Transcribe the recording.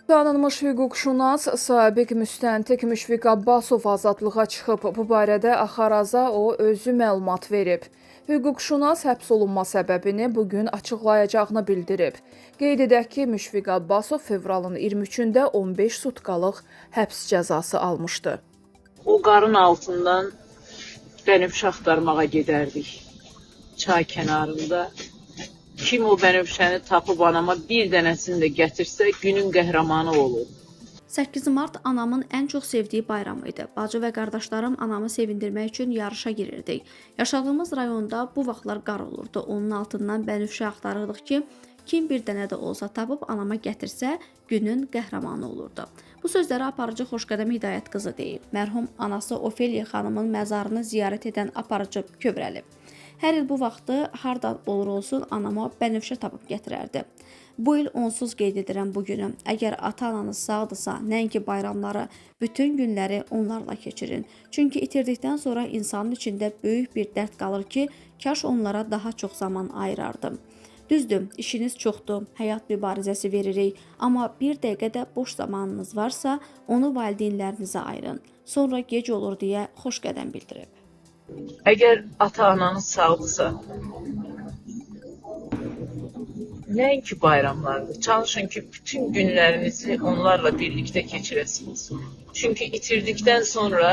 Tanınmış hüquqşünas sabiq müstəntiq Müşfiq Abbasov azadlığa çıxıb. Bu barədə Axaraza o özü məlumat verib. Hüquqşünas həbs olunma səbəbini bugün açıqlayacağını bildirib. Qeyd edək ki, Müşfiq Abbasov fevralın 23-də 15 sutkalıq həbs cəzası almışdı. O qarın altından bənövşə axtarmağa gedərdik. Çay kənarında. Kim o bənövşəni tapıb anama bir dənəsini də gətirsə, günün qəhrəmanı olur. 8 mart anamın ən çox sevdiyi bayram idi. Bacı və qardaşlarım anamı sevindirmək üçün yarışa girirdik. Yaşadığımız rayonda bu vaxtlar qar olurdu. Onun altından bənövşə axtarırdıq ki, kim bir dənə də olsa tapıb anama gətirsə, günün qəhrəmanı olurdu. Bu sözləri aparıcı Xoşqədəm Hidayət qızı deyib. Mərhum anası Ofeliya xanımın məzarını ziyarət edən aparıcı kövrəlib. Hər il bu vaxtı hardan olur olsun anama bənövşə tapıb gətirərdi. Bu il onsuz qeyd edirəm bu günü. Əgər ata-ananız sağdırsa, nəinki bayramları, bütün günləri onlarla keçirin. Çünki itirdikdən sonra insanın içində böyük bir dərd qalır ki, kaş onlara daha çox zaman ayırardım. Düzdür, işiniz çoxdur, həyat mübarizəsi veririk, amma bir dəqiqə də boş zamanınız varsa, onu valideynlərinizə ayırın. Sonra gec olur deyə Xoşqədəm bildirib. Əgər ata-ananız sağdırsa, nəinki bayramlardır, çalışın ki, bütün günlərinizi onlarla birlikdə keçirəsiniz. Çünki itirdikdən sonra